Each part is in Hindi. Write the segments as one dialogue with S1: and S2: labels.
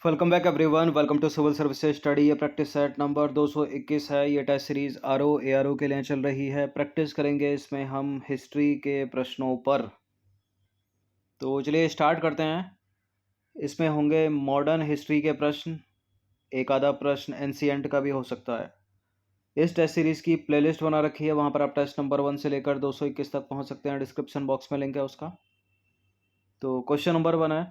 S1: Welcome back everyone. Welcome to civil services study. ये प्रैक्टिस सेट नंबर 221 है। ये टेस्ट सीरीज आरओ एआरओ के लिए चल रही है। प्रैक्टिस करेंगे इसमें हम हिस्ट्री के प्रश्नों पर। तो चलिए स्टार्ट करते हैं। इसमें होंगे मॉडर्न हिस्ट्री के प्रश्न, एक आधा प्रश्न एंशिएंट का भी हो सकता है। इस टेस्ट सीरीज की प्लेलिस्ट बना रखी है, वहाँ पर आप टेस्ट नंबर 1 से लेकर 221 तक पहुँच सकते हैं। डिस्क्रिप्शन बॉक्स में लिंक है उसका। तो क्वेश्चन नंबर 1 है,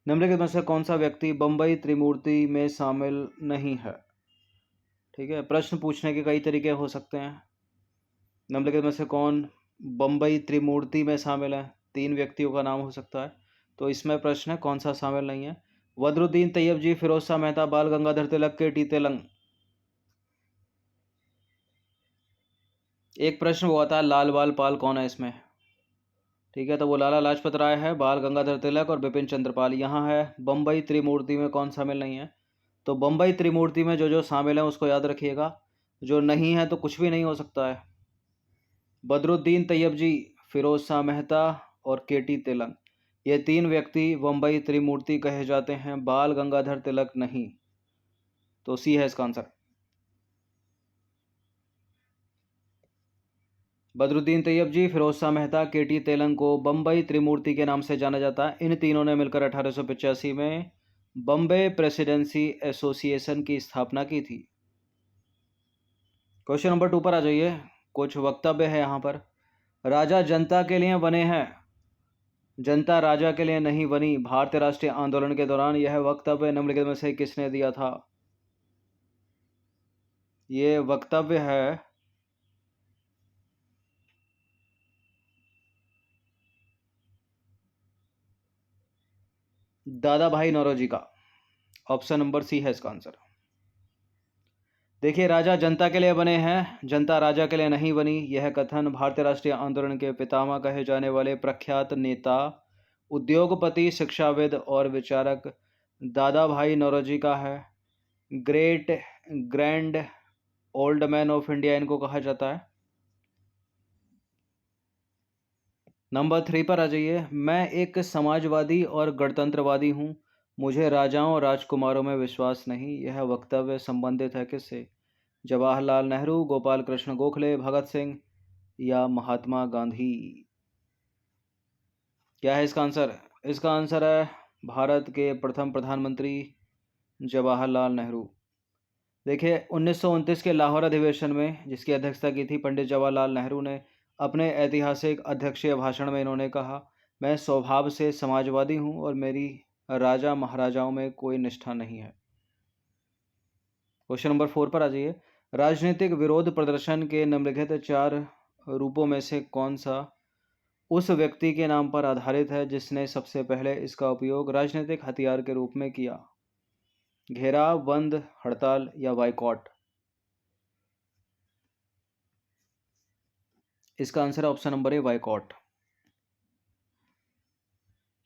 S1: निम्नलिखित में से कौन सा व्यक्ति बम्बई त्रिमूर्ति में शामिल नहीं है। ठीक है, प्रश्न पूछने के कई तरीके हो सकते हैं। निम्नलिखित में से कौन बम्बई त्रिमूर्ति में शामिल है। 3 व्यक्तियों का नाम हो सकता है। तो इसमें प्रश्न है कौन सा शामिल नहीं है। बदरुद्दीन तैयब जी, फिरोज शाह मेहता, बाल गंगाधर तिलक, के.टी. तेलंग। एक प्रश्न वो आता है लाल बाल पाल कौन है इसमें। ठीक है, तो वो लाला लाजपत राय है, बाल गंगाधर तिलक और बिपिन चंद्र पाल। यहाँ है बम्बई त्रिमूर्ति में कौन शामिल नहीं है। तो बम्बई त्रिमूर्ति में जो जो शामिल है उसको याद रखिएगा, जो नहीं है तो कुछ भी नहीं हो सकता है। बदरुद्दीन तैयब जी, फिरोज शाह मेहता और के.टी. तेलंग, ये 3 व्यक्ति बम्बई त्रिमूर्ति कहे जाते हैं। बाल गंगाधर तिलक नहीं। तो सी है इसका आंसर। बदरुद्दीन तैयब जी, फिरोज शाह मेहता, के.टी. तेलंग को बम्बई त्रिमूर्ति के नाम से जाना जाता है। इन तीनों ने मिलकर 1885 में बम्बे प्रेसिडेंसी एसोसिएशन की स्थापना की थी। क्वेश्चन नंबर 2 पर आ जाइए। कुछ वक्तव्य है यहाँ पर। राजा जनता के लिए बने हैं, जनता राजा के लिए नहीं बनी। भारतीय राष्ट्रीय आंदोलन के दौरान यह वक्तव्य निम्नलिखित में से किसने दिया था। ये वक्तव्य है दादा भाई नौरोजी का। ऑप्शन नंबर सी है इसका आंसर। देखिए, राजा जनता के लिए बने हैं, जनता राजा के लिए नहीं बनी। यह कथन भारतीय राष्ट्रीय आंदोलन के पितामह कहे जाने वाले प्रख्यात नेता, उद्योगपति, शिक्षाविद और विचारक दादा भाई नौरोजी का है। Great grand old man of India इनको कहा जाता है। नंबर 3 पर आ जाइए। मैं एक समाजवादी और गणतंत्रवादी हूँ, मुझे राजाओं और राजकुमारों में विश्वास नहीं। यह वक्तव्य संबंधित है किससे। जवाहरलाल नेहरू, गोपाल कृष्ण गोखले, भगत सिंह या महात्मा गांधी। क्या है इसका आंसर। इसका आंसर है भारत के प्रथम प्रधानमंत्री जवाहरलाल नेहरू। देखिए, 1929 के लाहौर अधिवेशन में जिसकी अध्यक्षता की थी पंडित जवाहरलाल नेहरू ने, अपने ऐतिहासिक अध्यक्षीय भाषण में इन्होंने कहा, मैं स्वभाव से समाजवादी हूँ और मेरी राजा महाराजाओं में कोई निष्ठा नहीं है। क्वेश्चन नंबर 4 पर आ जाइए। राजनीतिक विरोध प्रदर्शन के निम्नलिखित 4 रूपों में से कौन सा उस व्यक्ति के नाम पर आधारित है जिसने सबसे पहले इसका उपयोग राजनीतिक हथियार के रूप में किया। घेराव, बंद, हड़ताल या बाइकॉट। इसका आंसर है ऑप्शन नंबर ए, बाइकॉट।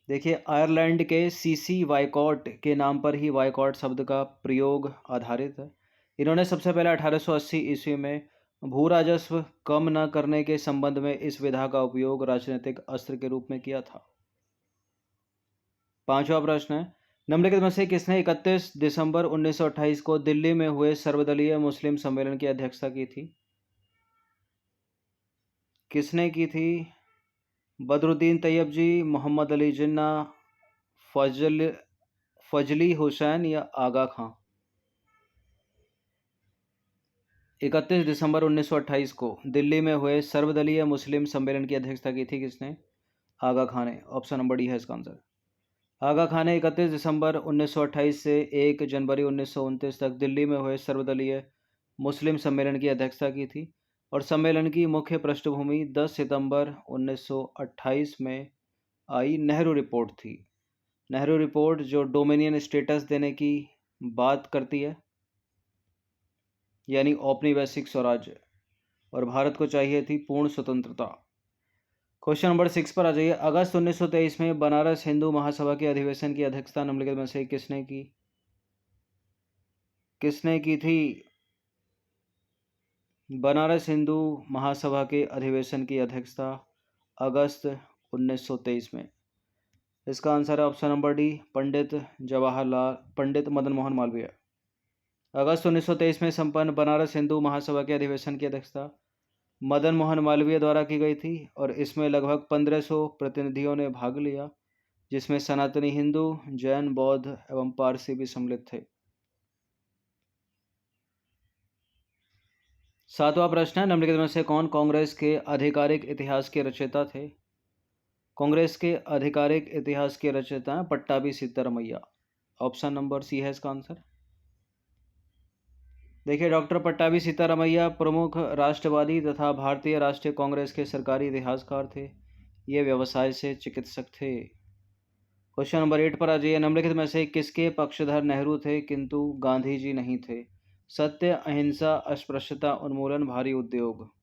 S1: देखिए, आयरलैंड के सीसी वाइकॉट के नाम पर ही वाइकॉट शब्द का प्रयोग आधारित है। इन्होंने सबसे पहले 1880 ईस्वी में भू राजस्व कम न करने के संबंध में इस विधा का उपयोग राजनीतिक अस्त्र के रूप में किया था। 5वां प्रश्न है, निम्नलिखित में से किसने 31 दिसंबर 1928 को दिल्ली में हुए सर्वदलीय मुस्लिम सम्मेलन की अध्यक्षता की थी। किसने की थी। बदरुद्दीन तैयब जी, मोहम्मद अली जिन्ना, फजली हुसैन या आगा खां। 31 दिसंबर 1928 को दिल्ली में हुए सर्वदलीय मुस्लिम सम्मेलन की अध्यक्षता की थी किसने। आगा खां ने। ऑप्शन नंबर डी है इसका आंसर। आगा खां ने 31 दिसंबर 1928 से 1 जनवरी 1929 तक दिल्ली में हुए सर्वदलीय मुस्लिम सम्मेलन की अध्यक्षता की थी और सम्मेलन की मुख्य पृष्ठभूमि 10 सितंबर 1928 में आई नेहरू रिपोर्ट थी। नेहरू रिपोर्ट जो डोमिनियन स्टेटस देने की बात करती है, यानी औपनिवेशिक स्वराज्य, और भारत को चाहिए थी पूर्ण स्वतंत्रता। क्वेश्चन नंबर 6 पर आ जाइए। अगस्त 1923 में बनारस हिंदू महासभा के अधिवेशन की अध्यक्षता निम्नलिखित में से किसने की। किसने की थी। बनारस हिंदू महासभा के अधिवेशन की अध्यक्षता अगस्त 1923 में इसका आंसर है option number D, Pandit Madan Mohan Malviya. अगस्त 1923 में संपन्न बनारस हिंदू महासभा के अधिवेशन की अध्यक्षता मदन मोहन मालवीय द्वारा की गई थी और इसमें लगभग 1500 प्रतिनिधियों ने भाग लिया, जिसमें सनातनी हिंदू, जैन, बौद्ध एवं पारसी भी सम्मिलित थे। 7वां प्रश्न है, निम्नलिखित में से कौन कांग्रेस के आधिकारिक इतिहास के रचयिता थे? कांग्रेस के आधिकारिक इतिहास के रचयिता हैं Pattabhi Sitaramayya. Option number C है इसका आंसर। देखिए, डॉक्टर पट्टाभी सिद्धारमैया प्रमुख राष्ट्रवादी तथा भारतीय राष्ट्रीय कांग्रेस के सरकारी इतिहासकार थे। ये व्यवसाय से चिकित्सक थे। क्वेश्चन नंबर 8 पर आ जाइए, निम्नलिखित में से किसके पक्षधर नेहरू थे किंतु गांधी जी नहीं थे? सत्य, अहिंसा, अस्पृश्यता उन्मूलन, भारी उद्योग।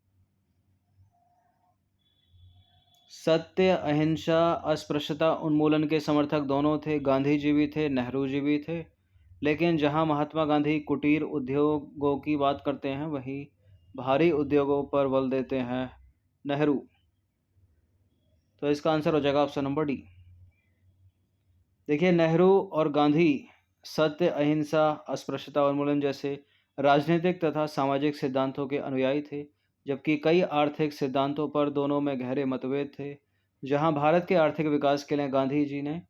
S1: सत्य, अहिंसा, अस्पृश्यता उन्मूलन के समर्थक दोनों थे। गांधी जी भी थे, नेहरू जी भी थे। लेकिन जहां महात्मा गांधी कुटीर उद्योगों की बात करते हैं, वहीं भारी उद्योगों पर बल देते हैं नेहरू। तो इसका आंसर हो जाएगा ऑप्शन नंबर डी। देखिए, नेहरू और गांधी सत्य, अहिंसा, अस्पृश्यता उन्मूलन जैसे राजनीतिक तथा सामाजिक सिद्धांतों के अनुयायी थे, जबकि कई आर्थिक सिद्धांतों पर दोनों में गहरे मतभेद थे। जहां भारत के आर्थिक विकास के लिए गांधी जी ने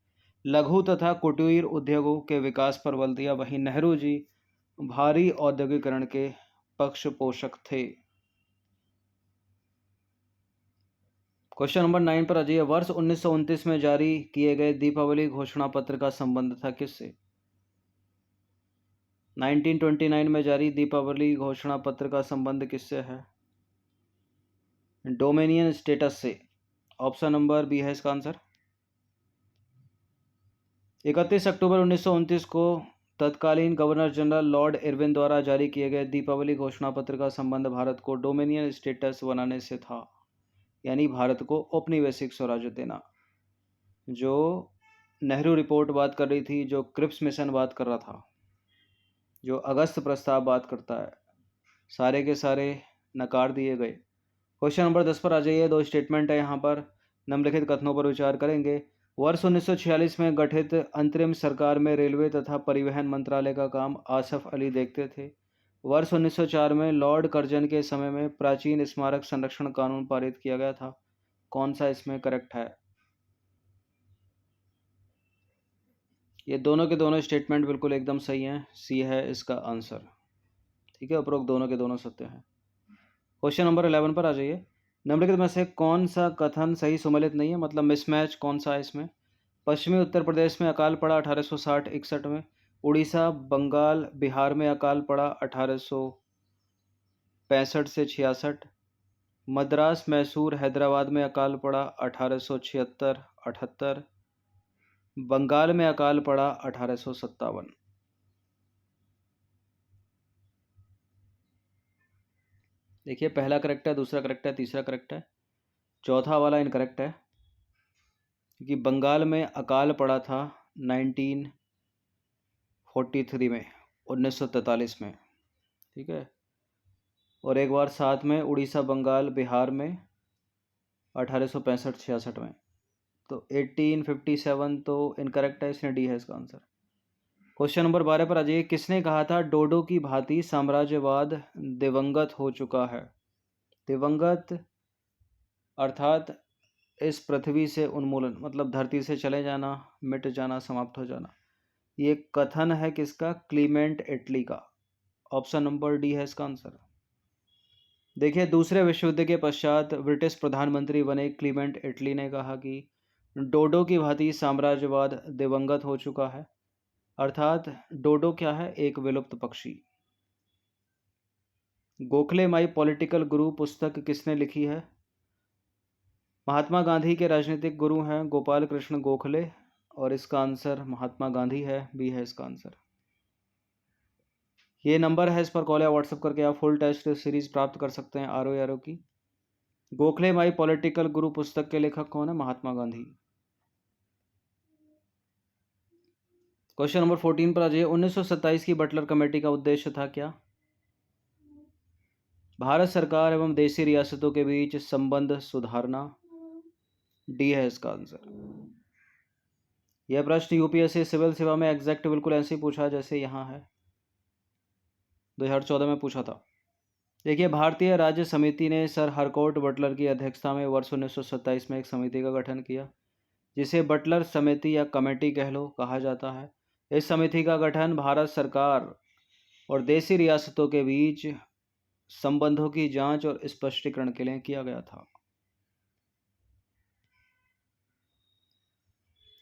S1: लघु तथा कुटीर उद्योगों के विकास पर बल दिया, वहीं नेहरू जी भारी औद्योगिकरण के पक्ष पोषक थे। क्वेश्चन नंबर 9 पर आ जाइए, वर्ष 1929 में जारी किए गए दीपावली घोषणा पत्र का संबंध था किससे? 1929 में जारी दीपावली घोषणा पत्र का संबंध किससे है? डोमिनियन स्टेटस से। ऑप्शन नंबर बी है इसका आंसर। 31 अक्टूबर 1929 को तत्कालीन गवर्नर जनरल लॉर्ड इरविन द्वारा जारी किए गए दीपावली घोषणा पत्र का संबंध भारत को डोमिनियन स्टेटस बनाने से था, यानी भारत को औपनिवेशिक स्वराज्य देना। जो नेहरू रिपोर्ट बात कर रही थी, जो क्रिप्स मिशन बात कर रहा था, जो अगस्त प्रस्ताव बात करता है, सारे के सारे नकार दिए गए। क्वेश्चन नंबर 10 पर आ जाइए, दो स्टेटमेंट है यहाँ पर, निम्नलिखित कथनों पर विचार करेंगे। वर्ष 1946 में गठित अंतरिम सरकार में रेलवे तथा परिवहन मंत्रालय का काम आसफ अली देखते थे। वर्ष 1904 में लॉर्ड कर्जन के समय में प्राचीन स्मारक संरक्षण कानून पारित किया गया था। कौन सा इसमें करेक्ट है? ये दोनों के दोनों स्टेटमेंट बिल्कुल एकदम सही हैं। सी है इसका आंसर। ठीक है, उपरोक्त दोनों के दोनों सत्य हैं। क्वेश्चन नंबर 11 पर आ जाइए, निम्नलिखित में से कौन सा कथन सही सुमेलित नहीं है, मतलब मिसमैच कौन सा है इसमें? पश्चिमी उत्तर प्रदेश में अकाल पड़ा 1860-61 में। उड़ीसा, बंगाल, बिहार में अकाल पड़ा 1865 से 66। मद्रास, मैसूर, हैदराबाद में अकाल पड़ा 1876-78। बंगाल में अकाल पड़ा 1857। देखिए, पहला करेक्ट है, दूसरा करेक्ट है, तीसरा करेक्ट है, चौथा वाला इनकरेक्ट है, क्योंकि बंगाल में अकाल पड़ा था 1943 में, 1943 में। ठीक है, और एक बार साथ में उड़ीसा, बंगाल, बिहार में 1865-66 में। तो 1857 तो इनकरेक्ट है, इसने डी है इसका आंसर। क्वेश्चन नंबर 12 पर आ जाइए, किसने कहा था डोडो की भांति साम्राज्यवाद दिवंगत हो चुका है? दिवंगत अर्थात इस पृथ्वी से उन्मूलन, मतलब धरती से चले जाना, मिट जाना, समाप्त हो जाना। ये कथन है किसका? क्लीमेंट एटली का। ऑप्शन नंबर डी है इसका आंसर। देखिए, दूसरे विश्व युद्ध के पश्चात ब्रिटिश प्रधानमंत्री बने क्लीमेंट एटली ने कहा कि डोडो की भांति साम्राज्यवाद दिवंगत हो चुका है। अर्थात डोडो क्या है? एक विलुप्त पक्षी। गोखले माई पॉलिटिकल गुरु पुस्तक किसने लिखी है? महात्मा गांधी के राजनीतिक गुरु हैं गोपाल कृष्ण गोखले, और इसका आंसर महात्मा गांधी है, बी है इसका आंसर। ये नंबर है, इस पर कॉल या व्हाट्सएप करके आप फुल टेस्ट सीरीज प्राप्त कर सकते हैं आर ओ की। गोखले माई पॉलिटिकल गुरु पुस्तक के लेखक कौन है? महात्मा गांधी। क्वेश्चन नंबर 14 पर आ जाइए, 1927 की बटलर कमेटी का उद्देश्य था क्या? भारत सरकार एवं देशी रियासतों के बीच संबंध सुधारना, डी है इसका आंसर। यह प्रश्न यूपीएससी सिविल सेवा में एग्जैक्ट बिल्कुल ऐसे ही पूछा जैसे यहाँ है, 2014 में पूछा था। देखिए, भारतीय राज्य समिति ने सर हरकोर्ट बटलर की अध्यक्षता में वर्ष 1927 में एक समिति का गठन किया, जिसे बटलर समिति या कमेटी कहा जाता है। इस समिति का गठन भारत सरकार और देशी रियासतों के बीच संबंधों की जांच और स्पष्टीकरण के लिए किया गया था।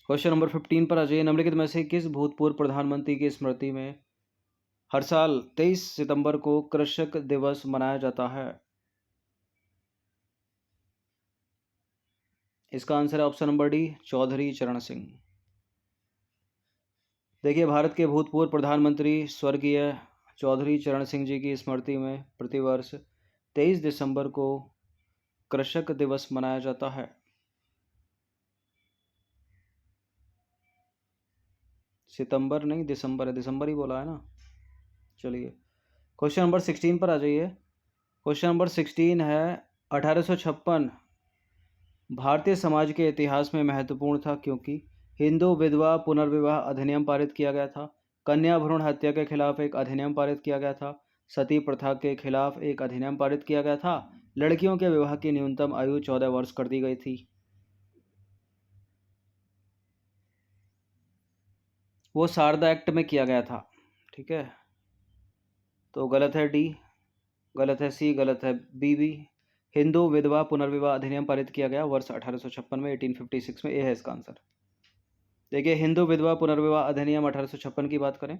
S1: क्वेश्चन नंबर 15 पर आ जाइए। निम्नलिखित में से किस भूतपूर्व प्रधानमंत्री की स्मृति में हर साल 23 सितंबर को कृषक दिवस मनाया जाता है? इसका आंसर है ऑप्शन नंबर डी, चौधरी चरण सिंह। देखिए, भारत के भूतपूर्व प्रधानमंत्री स्वर्गीय चौधरी चरण सिंह जी की स्मृति में प्रतिवर्ष 23 दिसंबर को कृषक दिवस मनाया जाता है। सितंबर नहीं, दिसंबर है, दिसंबर ही बोला है ना। चलिए, क्वेश्चन नंबर 16 पर आ जाइए। क्वेश्चन नंबर 16 है, 1856 भारतीय समाज के इतिहास में महत्वपूर्ण था क्योंकि हिंदू विधवा पुनर्विवाह अधिनियम पारित किया गया था, कन्या भ्रूण हत्या के खिलाफ एक अधिनियम पारित किया गया था, सती प्रथा के खिलाफ एक अधिनियम पारित किया गया था, लड़कियों के विवाह की न्यूनतम आयु 14 वर्ष कर दी गई थी। वो शारदा एक्ट में किया गया था। ठीक है, तो गलत है डी, गलत है सी, गलत है बी भी। हिंदू विधवा पुनर्विवाह अधिनियम पारित किया गया वर्ष 1856 में, 1856 में, ये है इसका आंसर। देखिए, हिंदू विधवा पुनर्विवाह अधिनियम 1856 की बात करें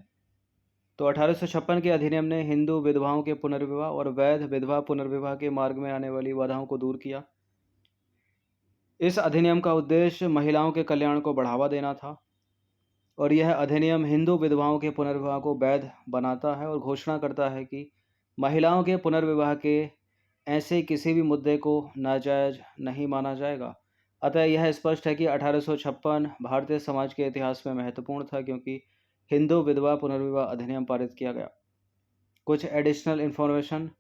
S1: तो 1856 के अधिनियम ने हिंदू विधवाओं के पुनर्विवाह और वैध विधवा पुनर्विवाह के मार्ग में आने वाली बाधाओं को दूर किया। इस अधिनियम का उद्देश्य महिलाओं के कल्याण को बढ़ावा देना था और यह अधिनियम हिंदू विधवाओं के पुनर्विवाह को वैध बनाता है और घोषणा करता है कि महिलाओं के पुनर्विवाह के ऐसे किसी भी मुद्दे को नाजायज नहीं माना जाएगा। अतः यह स्पष्ट है कि 1856 भारतीय समाज के इतिहास में महत्वपूर्ण था क्योंकि हिंदू विधवा पुनर्विवाह अधिनियम पारित किया गया। कुछ एडिशनल इन्फॉर्मेशन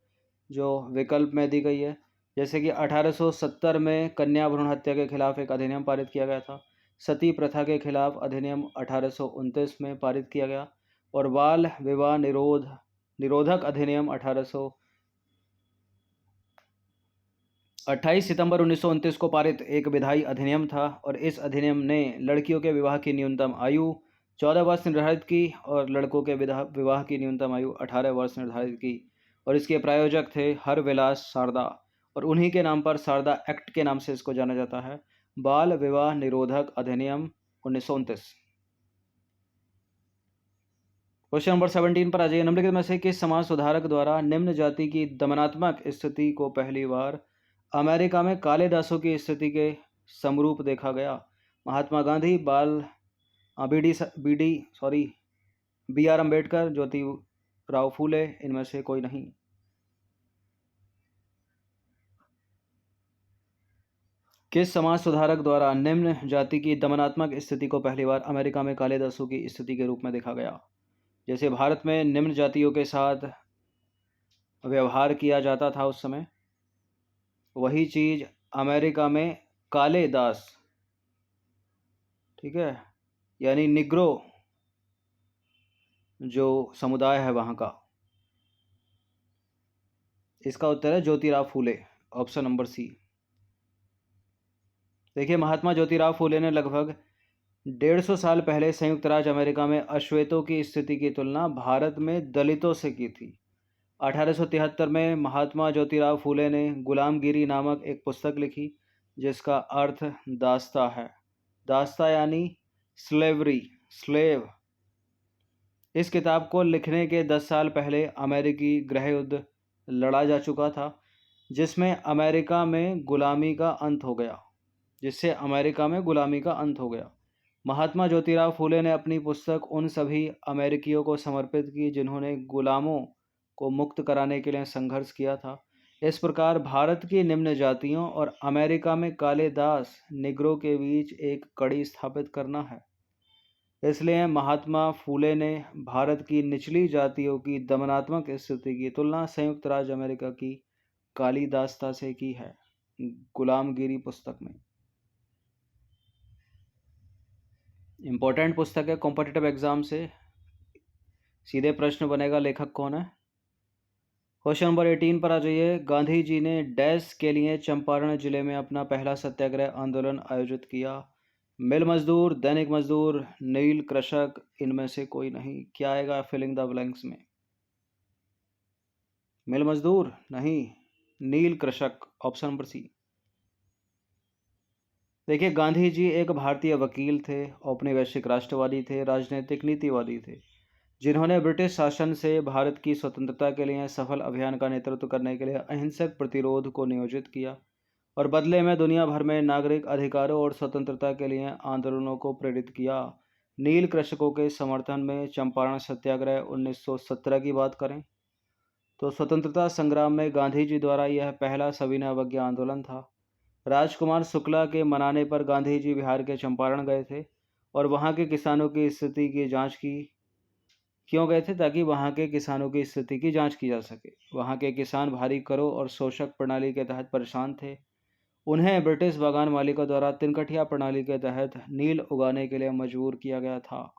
S1: जो विकल्प में दी गई है, जैसे कि 1870 में कन्या भ्रूण हत्या के खिलाफ एक अधिनियम पारित किया गया था, सती प्रथा के खिलाफ अधिनियम 1829 में पारित किया गया और बाल विवाह निरोधक अधिनियम 28 सितंबर 1929 को पारित एक विधायी अधिनियम था और इस अधिनियम ने लड़कियों के विवाह की न्यूनतम आयु 14 वर्ष निर्धारित की और लड़कों के विवाह की न्यूनतम आयु 18 वर्ष निर्धारित की और इसके प्रायोजक थे हरविलास शारदा और उन्हीं के नाम पर शारदा एक्ट के नाम से इसको जाना जाता है, बाल विवाह निरोधक अधिनियम 1929। क्वेश्चन नंबर 17 पर आ जाइए। निम्नलिखित में से किस समाज सुधारक द्वारा निम्न जाति की दमनात्मक स्थिति को पहली बार अमेरिका में काले दासों की स्थिति के समरूप देखा गया? महात्मा गांधी, बी आर अम्बेडकर, ज्योतिराव फूले, इनमें से कोई नहीं। किस समाज सुधारक द्वारा निम्न जाति की दमनात्मक स्थिति को पहली बार अमेरिका में काले दासों की स्थिति के रूप में देखा गया? जैसे भारत में निम्न जातियों के साथ व्यवहार किया जाता था उस समय, वही चीज अमेरिका में काले दास, ठीक है, यानी निग्रो जो समुदाय है वहां का। इसका उत्तर है ज्योतिराव फूले, ऑप्शन नंबर सी। देखिए, महात्मा ज्योतिराव फूले ने लगभग 150 साल पहले संयुक्त राज्य अमेरिका में अश्वेतों की स्थिति की तुलना भारत में दलितों से की थी। 1873 में महात्मा ज्योतिराव फूले ने गुलामगिरी नामक एक पुस्तक लिखी जिसका अर्थ दास्ता है। दास्ता यानी स्लेवरी, स्लेव। इस किताब को लिखने के 10 साल पहले अमेरिकी गृह युद्ध लड़ा जा चुका था जिससे अमेरिका में गुलामी का अंत हो गया। महात्मा ज्योतिराव फूले ने अपनी पुस्तक उन सभी अमेरिकियों को समर्पित की जिन्होंने गुलामों को मुक्त कराने के लिए संघर्ष किया था। इस प्रकार भारत की निम्न जातियों और अमेरिका में काले दास निग्रो के बीच एक कड़ी स्थापित करना है। इसलिए महात्मा फूले ने भारत की निचली जातियों की दमनात्मक स्थिति की तुलना संयुक्त राज्य अमेरिका की काली दास्ता से की है, गुलामगिरी पुस्तक में। इम्पोर्टेंट पुस्तक है कॉम्पिटिटिव एग्जाम से, सीधे प्रश्न बनेगा लेखक कौन है। क्वेश्चन नंबर 18 पर आ जाइए। गांधी जी ने डैश के लिए चंपारण जिले में अपना पहला सत्याग्रह आंदोलन आयोजित किया। मिल मजदूर, दैनिक मजदूर, नील कृषक, इनमें से कोई नहीं। क्या आएगा फिलिंग द ब्लैंक्स में? मिल मजदूर नहीं, नील कृषक, ऑप्शन नंबर सी। देखिए, गांधी जी एक भारतीय वकील थे, औपनिवेशिक राष्ट्रवादी थे, राजनीतिक नीतिवादी थे, जिन्होंने ब्रिटिश शासन से भारत की स्वतंत्रता के लिए सफल अभियान का नेतृत्व करने के लिए अहिंसक प्रतिरोध को नियोजित किया और बदले में दुनिया भर में नागरिक अधिकारों और स्वतंत्रता के लिए आंदोलनों को प्रेरित किया। नील कृषकों के समर्थन में चंपारण सत्याग्रह 1917 की बात करें तो स्वतंत्रता संग्राम में गांधी जी द्वारा यह पहला सविनय अवज्ञा आंदोलन था। राजकुमार शुक्ला के मनाने पर गांधी जी बिहार के चंपारण गए थे और वहाँ के किसानों की स्थिति की जांच की। क्यों गए थे? ताकि वहाँ के किसानों की स्थिति की जांच की जा सके। वहाँ के किसान भारी करों और शोषक प्रणाली के तहत परेशान थे। उन्हें ब्रिटिश बागान मालिकों द्वारा तिनकठिया प्रणाली के तहत नील उगाने के लिए मजबूर किया गया था।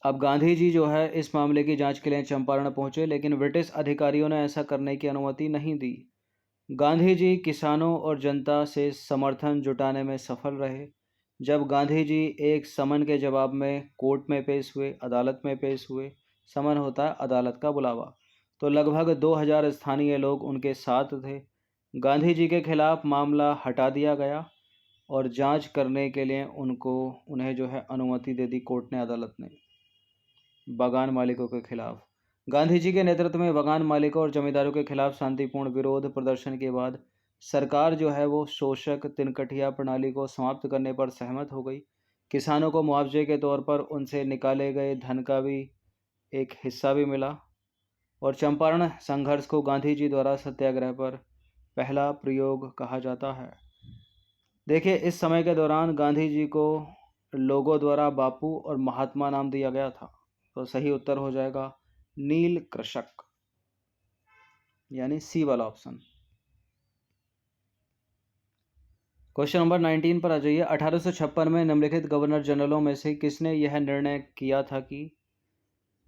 S1: अब गांधी जी जो है इस मामले की जांच के लिए चंपारण पहुंचे, लेकिन ब्रिटिश अधिकारियों ने ऐसा करने की अनुमति नहीं दी। गांधी जी किसानों और जनता से समर्थन जुटाने में सफल रहे। जब गांधी जी एक समन के जवाब में कोर्ट में पेश हुए, अदालत में पेश हुए, समन होता है अदालत का बुलावा, तो लगभग 2000 स्थानीय लोग उनके साथ थे। गांधी जी के खिलाफ मामला हटा दिया गया और जांच करने के लिए उन्हें जो है अनुमति दे दी कोर्ट ने, अदालत ने, बागान मालिकों के खिलाफ। गांधी जी के नेतृत्व में बागान मालिकों और जमींदारों के खिलाफ शांतिपूर्ण विरोध प्रदर्शन के बाद सरकार जो है वो शोषक तिनकठिया प्रणाली को समाप्त करने पर सहमत हो गई। किसानों को मुआवजे के तौर पर उनसे निकाले गए धन का भी एक हिस्सा भी मिला और चंपारण संघर्ष को गांधी जी द्वारा सत्याग्रह पर पहला प्रयोग कहा जाता है। देखिए, इस समय के दौरान गांधी जी को लोगों द्वारा बापू और महात्मा नाम दिया गया था। तो सही उत्तर हो जाएगा नील कृषक, यानी सी वाला ऑप्शन। क्वेश्चन नंबर 19 पर आ जाइए। 1856 में निम्नलिखित गवर्नर जनरलों में से किसने यह निर्णय किया था कि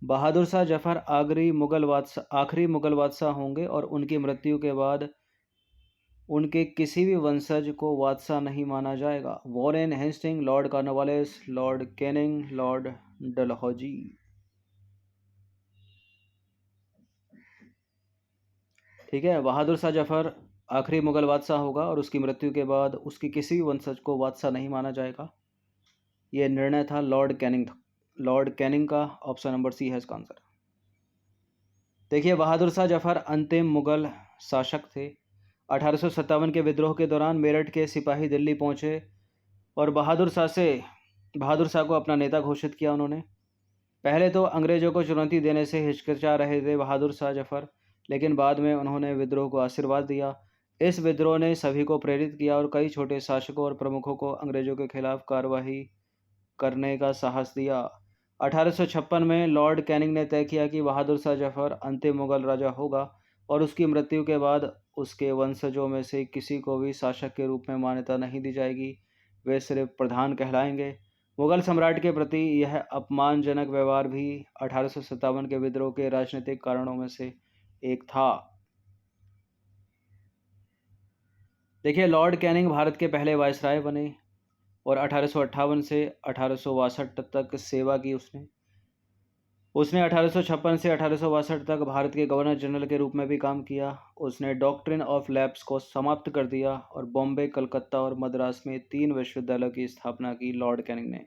S1: बहादुर शाह जफर आखिरी मुगल बादशाह होंगे और उनकी मृत्यु के बाद उनके किसी भी वंशज को बादशाह नहीं माना जाएगा? Warren Hasting, Lord Cornwallis, Lord Canning, Lord Dalhousie. ठीक है, बहादुर शाह जफर आखिरी मुगल बादशाह होगा और उसकी मृत्यु के बाद उसकी किसी भी वंशज को बादशाह नहीं माना जाएगा। यह निर्णय था लॉर्ड कैनिंग का। ऑप्शन नंबर सी है इसका आंसर। देखिए, बहादुर शाह जफर अंतिम मुगल शासक थे। 1857 के विद्रोह के दौरान मेरठ के सिपाही दिल्ली पहुंचे और बहादुर शाह को अपना नेता घोषित किया उन्होंने। पहले तो अंग्रेजों को चुनौती देने से हिचकिचा रहे थे बहादुर शाह जफर, लेकिन बाद में उन्होंने विद्रोह को आशीर्वाद दिया। इस विद्रोह ने सभी को प्रेरित किया और कई छोटे शासकों और प्रमुखों को अंग्रेजों के खिलाफ कार्रवाई करने का साहस दिया। 1856 में लॉर्ड कैनिंग ने तय किया कि बहादुर शाह जफर अंतिम मुगल राजा होगा और उसकी मृत्यु के बाद उसके वंशजों में से किसी को भी शासक के रूप में मान्यता नहीं दी जाएगी, वे सिर्फ प्रधान कहलाएंगे। मुगल सम्राट के प्रति यह अपमानजनक व्यवहार भी 1857 के विद्रोह के राजनीतिक कारणों में से एक था। देखिए, लॉर्ड कैनिंग भारत के पहले वायसराय बने और 1858 से 1862 तक सेवा की उसने। 1856 से 1862 तक भारत के गवर्नर जनरल के रूप में भी काम किया। उसने डॉक्ट्रिन ऑफ लैप्स को समाप्त कर दिया और बॉम्बे, कलकत्ता और मद्रास में 3 विश्वविद्यालयों की स्थापना की लॉर्ड कैनिंग ने।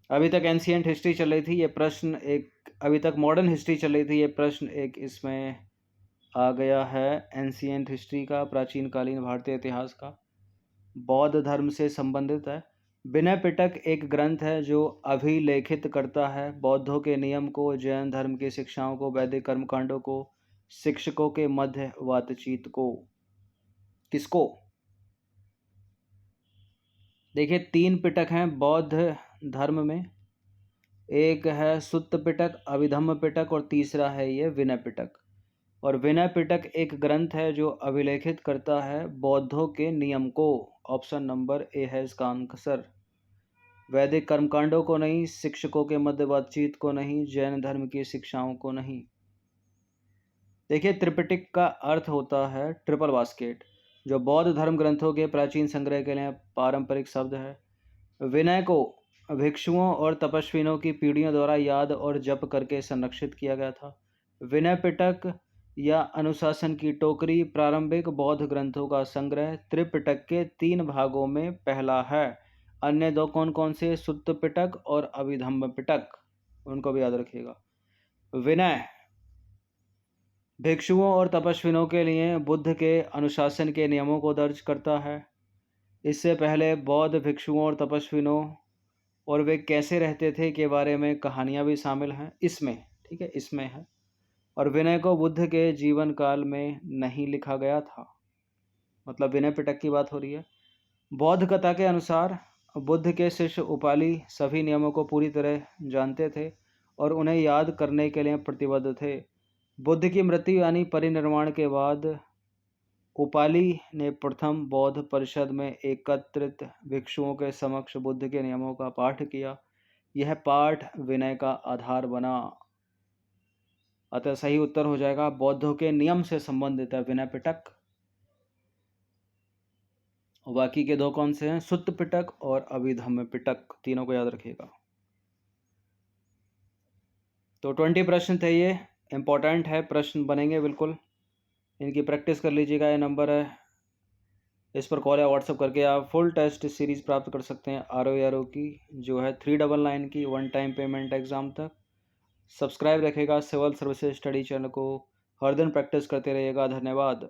S1: अभी तक एंशिएंट हिस्ट्री चल रही थी, ये प्रश्न एक, अभी तक मॉडर्न हिस्ट्री चल रही थी, ये प्रश्न एक इसमें आ गया है एंशिएंट हिस्ट्री का, प्राचीन कालीन भारतीय इतिहास का, बौद्ध धर्म से संबंधित है। विनय पिटक एक ग्रंथ है जो अभिलेखित करता है बौद्धों के नियम को, जैन धर्म की शिक्षाओं को, वैदिक कर्मकांडों को, शिक्षकों के मध्य बातचीत को। किसको? देखिए, 3 पिटक हैं बौद्ध धर्म में, एक है सुत्त पिटक, अभिधम्म पिटक और तीसरा है ये विनय पिटक। और विनय पिटक एक ग्रंथ है जो अभिलेखित करता है बौद्धों के नियम को। ऑप्शन नंबर ए है इसका आंसर। वैदिक कर्मकांडों को नहीं, शिक्षकों के मध्य बातचीत को नहीं, जैन धर्म की शिक्षाओं को नहीं। देखिए, त्रिपिटक का अर्थ होता है ट्रिपल बास्केट, जो बौद्ध धर्म ग्रंथों के प्राचीन संग्रह के लिए पारंपरिक शब्द है। विनय को भिक्षुओं और तपस्वियों की पीढ़ियों द्वारा याद और जप करके संरक्षित किया गया था। विनय पिटक या अनुशासन की टोकरी प्रारंभिक बौद्ध ग्रंथों का संग्रह त्रिपिटक के 3 भागों में पहला है। अन्य 2 कौन कौन से? सुत्त पिटक और अभिधम्म पिटक, उनको भी याद रखिएगा। विनय भिक्षुओं और तपस्वियों के लिए बुद्ध के अनुशासन के नियमों को दर्ज करता है। इससे पहले बौद्ध भिक्षुओं और तपस्वियों और वे कैसे रहते थे के बारे में कहानियाँ भी शामिल हैं इसमें, ठीक है, इसमें है। और विनय को बुद्ध के जीवन काल में नहीं लिखा गया था, मतलब विनय पिटक की बात हो रही है। बौद्ध कथा के अनुसार बुद्ध के शिष्य उपाली सभी नियमों को पूरी तरह जानते थे और उन्हें याद करने के लिए प्रतिबद्ध थे। बुद्ध की मृत्यु यानी परिनिर्वाण के बाद उपाली ने प्रथम बौद्ध परिषद में एकत्रित भिक्षुओं के समक्ष बुद्ध के नियमों का पाठ किया। यह पाठ विनय का आधार बना। अतः सही उत्तर हो जाएगा बौद्धों के नियम से संबंधित है विनय पिटक। बाकी के 2 कौन से हैं? सुत्त पिटक और अभिधम्म पिटक, तीनों को याद रखिएगा। तो 20 प्रश्न थे, ये इंपॉर्टेंट है, प्रश्न बनेंगे बिल्कुल, इनकी प्रैक्टिस कर लीजिएगा। ये नंबर है, इस पर कॉल या व्हाट्सअप करके आप फुल टेस्ट सीरीज़ प्राप्त कर सकते हैं RO की, जो है 399 की 1 टाइम पेमेंट एग्ज़ाम तक। सब्सक्राइब रखेगा सिविल सर्विसेज स्टडी चैनल को, हर दिन प्रैक्टिस करते रहिएगा। धन्यवाद।